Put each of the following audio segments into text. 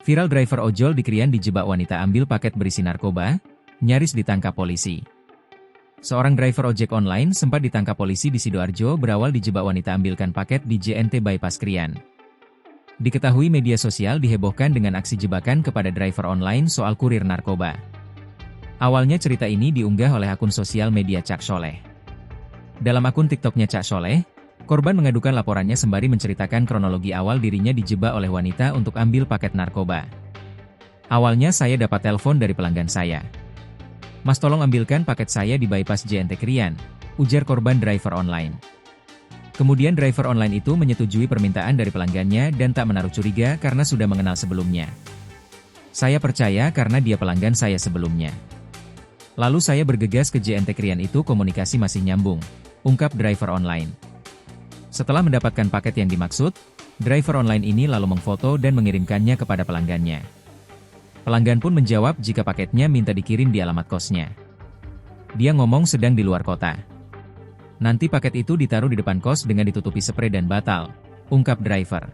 Viral driver ojol di Krian dijebak wanita ambil paket berisi narkoba, nyaris ditangkap polisi. Seorang driver ojek online sempat ditangkap polisi di Sidoarjo berawal dijebak wanita ambilkan paket di JNT Bypass Krian. Diketahui media sosial dihebohkan dengan aksi jebakan kepada driver online soal kurir narkoba. Awalnya cerita ini diunggah oleh akun sosial media Cak Soleh. Dalam akun TikToknya Cak Soleh, korban mengadukan laporannya sembari menceritakan kronologi awal dirinya dijebak oleh wanita untuk ambil paket narkoba. Awalnya saya dapat telepon dari pelanggan saya. "Mas tolong ambilkan paket saya di bypass JNT Krian," ujar korban driver online. Kemudian driver online itu menyetujui permintaan dari pelanggannya dan tak menaruh curiga karena sudah mengenal sebelumnya. "Saya percaya karena dia pelanggan saya sebelumnya. Lalu saya bergegas ke JNT Krian itu komunikasi masih nyambung," ungkap driver online. Setelah mendapatkan paket yang dimaksud, driver online ini lalu mengfoto dan mengirimkannya kepada pelanggannya. Pelanggan pun menjawab jika paketnya minta dikirim di alamat kosnya. Dia ngomong sedang di luar kota. "Nanti paket itu ditaruh di depan kos dengan ditutupi spray dan batal," ungkap driver.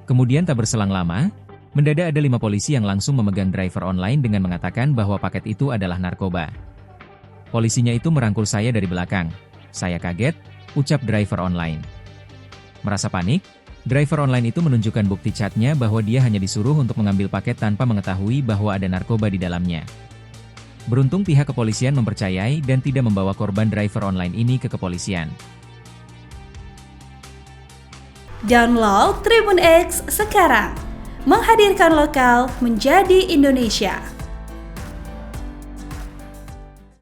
Kemudian tak berselang lama, mendadak ada 5 polisi yang langsung memegang driver online dengan mengatakan bahwa paket itu adalah narkoba. "Polisinya itu merangkul saya dari belakang. Saya kaget," ucap driver online. Merasa panik, driver online itu menunjukkan bukti chatnya bahwa dia hanya disuruh untuk mengambil paket tanpa mengetahui bahwa ada narkoba di dalamnya. Beruntung pihak kepolisian mempercayai dan tidak membawa korban driver online ini ke kepolisian. Download Tribun X sekarang, menghadirkan lokal menjadi Indonesia.